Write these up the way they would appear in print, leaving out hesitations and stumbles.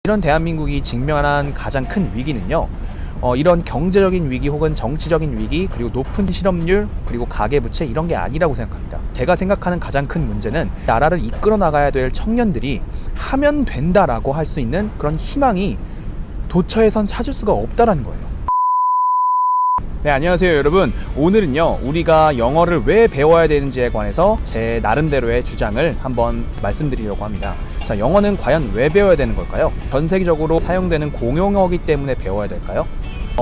이런 대한민국이 직면한 가장 큰 위기는요, 이런 경제적인 위기 혹은 정치적인 위기, 그리고 높은 실업률, 그리고 가계부채, 이런 게 아니라고 생각합니다. 제가 생각하는 가장 큰 문제는 나라를 이끌어 나가야 될 청년들이 하면 된다라고 할 수 있는 그런 희망이 도처에선 찾을 수가 없다라는 거예요. 네, 안녕하세요 여러분. 오늘은요, 우리가 영어를 왜 배워야 되는지에 관해서 제 나름대로의 주장을 한번 말씀드리려고 합니다. 자, 영어는 과연 왜 배워야 되는 걸까요? 전 세계적으로 사용되는 공용어이기 때문에 배워야 될까요?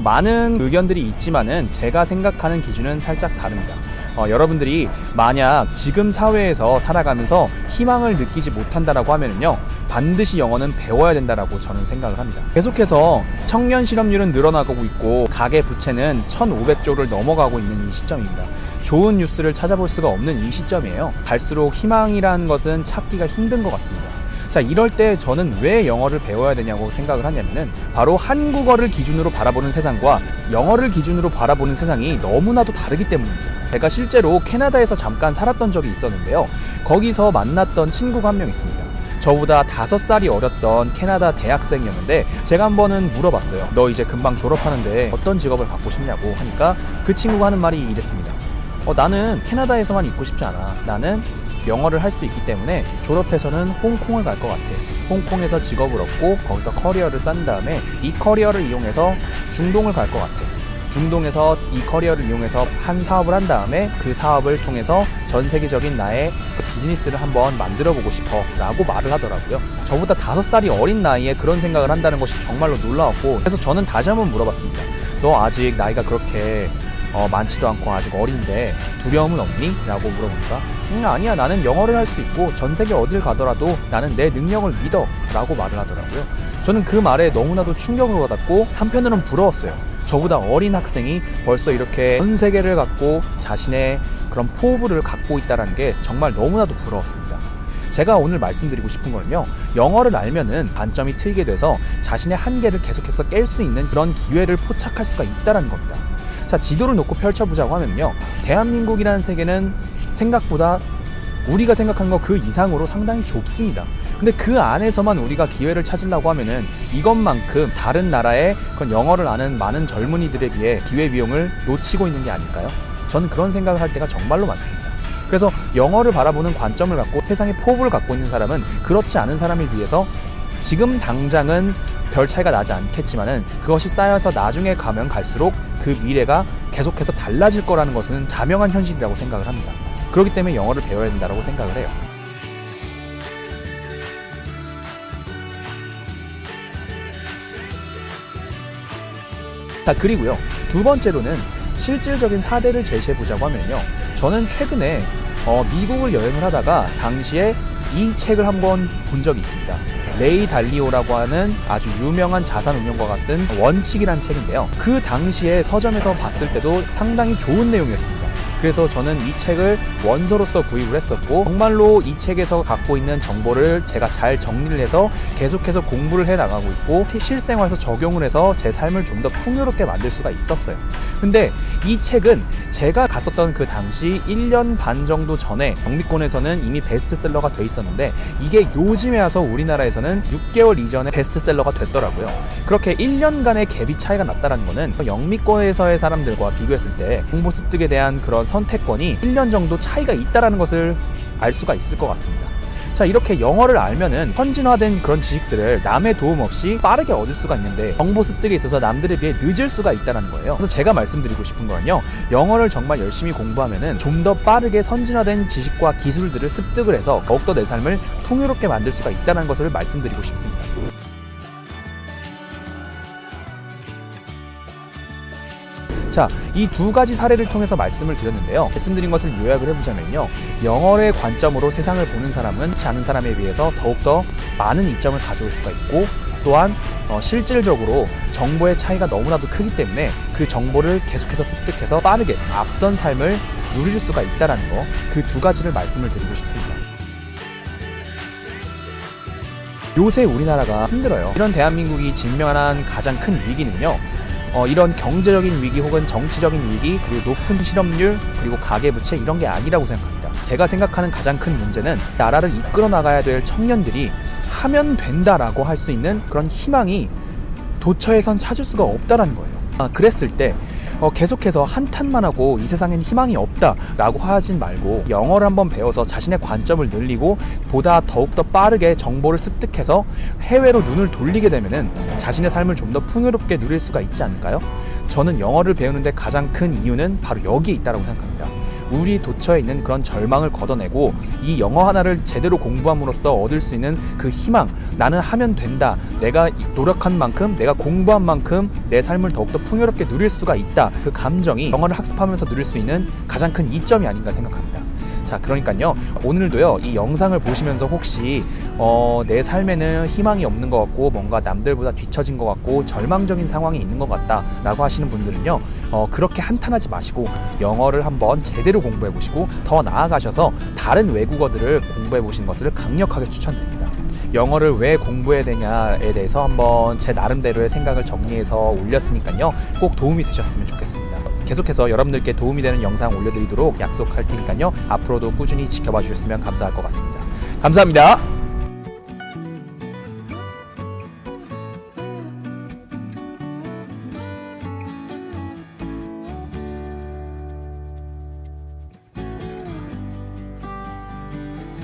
많은 의견들이 있지만은 제가 생각하는 기준은 살짝 다릅니다. 여러분들이 만약 지금 사회에서 살아가면서 희망을 느끼지 못한다라고 하면은요, 반드시 영어는 배워야 된다라고 저는 생각을 합니다. 계속해서 청년 실업률은 늘어나고 있고 가계 부채는 1,500조를 넘어가고 있는 이 시점입니다. 좋은 뉴스를 찾아볼 수가 없는 이 시점이에요. 갈수록 희망이라는 것은 찾기가 힘든 것 같습니다. 자, 이럴 때 저는 왜 영어를 배워야 되냐고 생각을 하냐면은, 바로 한국어를 기준으로 바라보는 세상과 영어를 기준으로 바라보는 세상이 너무나도 다르기 때문입니다. 제가 실제로 캐나다에서 잠깐 살았던 적이 있었는데요, 거기서 만났던 친구가 한 명 있습니다. 저보다 5살이 어렸던 캐나다 대학생이었는데, 제가 한 번은 물어봤어요. 너 이제 금방 졸업하는데 어떤 직업을 갖고 싶냐고 하니까 그 친구가 하는 말이 이랬습니다. 나는 캐나다에서만 있고 싶지 않아. 나는 영어를 할 수 있기 때문에 졸업해서는 홍콩을 갈 것 같아. 홍콩에서 직업을 얻고 거기서 커리어를 쌓은 다음에 이 커리어를 이용해서 중동을 갈 것 같아. 중동에서 이 커리어를 이용해서 한 사업을 한 다음에 그 사업을 통해서 전 세계적인 나의 비즈니스를 한번 만들어 보고 싶어 라고 말을 하더라고요. 저보다 5살이 어린 나이에 그런 생각을 한다는 것이 정말로 놀라웠고, 그래서 저는 다시 한번 물어봤습니다. 너 아직 나이가 그렇게 많지도 않고 아직 어린데 두려움은 없니? 라고 물어보니까 아니야, 나는 영어를 할 수 있고 전 세계 어딜 가더라도 나는 내 능력을 믿어 라고 말을 하더라고요. 저는 그 말에 너무나도 충격을 받았고 한편으로는 부러웠어요. 저보다 어린 학생이 벌써 이렇게 전 세계를 갖고 자신의 그런 포부를 갖고 있다는 게 정말 너무나도 부러웠습니다. 제가 오늘 말씀드리고 싶은 거는요, 영어를 알면은 반점이 트이게 돼서 자신의 한계를 계속해서 깰 수 있는 그런 기회를 포착할 수가 있다는 겁니다. 자, 지도를 놓고 펼쳐보자고 하면요, 대한민국이라는 세계는 생각보다 우리가 생각한 거 그 이상으로 상당히 좁습니다. 근데 그 안에서만 우리가 기회를 찾으려고 하면은 이것만큼 다른 나라의 그런 영어를 아는 많은 젊은이들에 비해 기회 비용을 놓치고 있는 게 아닐까요? 저는 그런 생각을 할 때가 정말로 많습니다. 그래서 영어를 바라보는 관점을 갖고 세상의 포부를 갖고 있는 사람은 그렇지 않은 사람에 비해서 지금 당장은 별 차이가 나지 않겠지만은 그것이 쌓여서 나중에 가면 갈수록 그 미래가 계속해서 달라질 거라는 것은 자명한 현실이라고 생각을 합니다. 그렇기 때문에 영어를 배워야 된다고 생각을 해요. 자, 그리고요, 두 번째로는 실질적인 사례를 제시해보자고 하면요, 저는 최근에 미국을 여행을 하다가 당시에 이 책을 한번 본 적이 있습니다. 레이 달리오라고 하는 아주 유명한 자산운용가가 쓴 원칙이라는 책인데요, 그 당시에 서점에서 봤을 때도 상당히 좋은 내용이었습니다. 그래서 저는 이 책을 원서로서 구입을 했었고, 정말로 이 책에서 갖고 있는 정보를 제가 잘 정리를 해서 계속해서 공부를 해 나가고 있고, 실생활에서 적용을 해서 제 삶을 좀 더 풍요롭게 만들 수가 있었어요. 근데 이 책은 제가 갔었던 그 당시 1년 반 정도 전에 영미권에서는 이미 베스트셀러가 돼 있었는데, 이게 요즘에 와서 우리나라에서는 6개월 이전에 베스트셀러가 됐더라고요. 그렇게 1년간의 갭이 차이가 났다는 거는 영미권에서의 사람들과 비교했을 때 공부 습득에 대한 그런 선택권이 1년 정도 차이가 있다는 것을 알 수가 있을 것 같습니다. 자, 이렇게 영어를 알면은 선진화된 그런 지식들을 남의 도움 없이 빠르게 얻을 수가 있는데, 정보 습득에 있어서 남들에 비해 늦을 수가 있다는 거예요. 그래서 제가 말씀드리고 싶은 거는요, 영어를 정말 열심히 공부하면은 좀 더 빠르게 선진화된 지식과 기술들을 습득을 해서 더욱더 내 삶을 풍요롭게 만들 수가 있다는 것을 말씀드리고 싶습니다. 자, 이 두 가지 사례를 통해서 말씀을 드렸는데요, 말씀드린 것을 요약을 해보자면요, 영어의 관점으로 세상을 보는 사람은 그렇지 않은 사람에 비해서 더욱더 많은 이점을 가져올 수가 있고, 또한 실질적으로 정보의 차이가 너무나도 크기 때문에 그 정보를 계속해서 습득해서 빠르게 앞선 삶을 누릴 수가 있다는 거, 그 두 가지를 말씀을 드리고 싶습니다. 요새 우리나라가 힘들어요. 이런 대한민국이 직면한 가장 큰 위기는요, 이런 경제적인 위기 혹은 정치적인 위기, 그리고 높은 실업률, 그리고 가계부채, 이런 게 아니라고 생각합니다. 제가 생각하는 가장 큰 문제는 나라를 이끌어 나가야 될 청년들이 하면 된다라고 할 수 있는 그런 희망이 도처에선 찾을 수가 없다라는 거예요. 그랬을 때 계속해서 한탄만 하고 이 세상엔 희망이 없다라고 하진 말고 영어를 한번 배워서 자신의 관점을 늘리고 보다 더욱더 빠르게 정보를 습득해서 해외로 눈을 돌리게 되면은 자신의 삶을 좀 더 풍요롭게 누릴 수가 있지 않을까요? 저는 영어를 배우는데 가장 큰 이유는 바로 여기에 있다고 생각합니다. 우리 도처에 있는 그런 절망을 걷어내고 이 영어 하나를 제대로 공부함으로써 얻을 수 있는 그 희망, 나는 하면 된다, 내가 노력한 만큼, 내가 공부한 만큼 내 삶을 더욱더 풍요롭게 누릴 수가 있다, 그 감정이 영어를 학습하면서 누릴 수 있는 가장 큰 이점이 아닌가 생각합니다. 자, 그러니까요, 오늘도요, 이 영상을 보시면서 혹시 내 삶에는 희망이 없는 것 같고 뭔가 남들보다 뒤처진 것 같고 절망적인 상황이 있는 것 같다 라고 하시는 분들은요, 그렇게 한탄하지 마시고 영어를 한번 제대로 공부해 보시고 더 나아가셔서 다른 외국어들을 공부해 보시는 것을 강력하게 추천드립니다. 영어를 왜 공부해야 되냐에 대해서 한번 제 나름대로의 생각을 정리해서 올렸으니까요, 꼭 도움이 되셨으면 좋겠습니다. 계속해서 여러분들께 도움이 되는 영상 올려드리도록 약속할 테니까요, 앞으로도 꾸준히 지켜봐 주셨으면 감사할 것 같습니다. 감사합니다.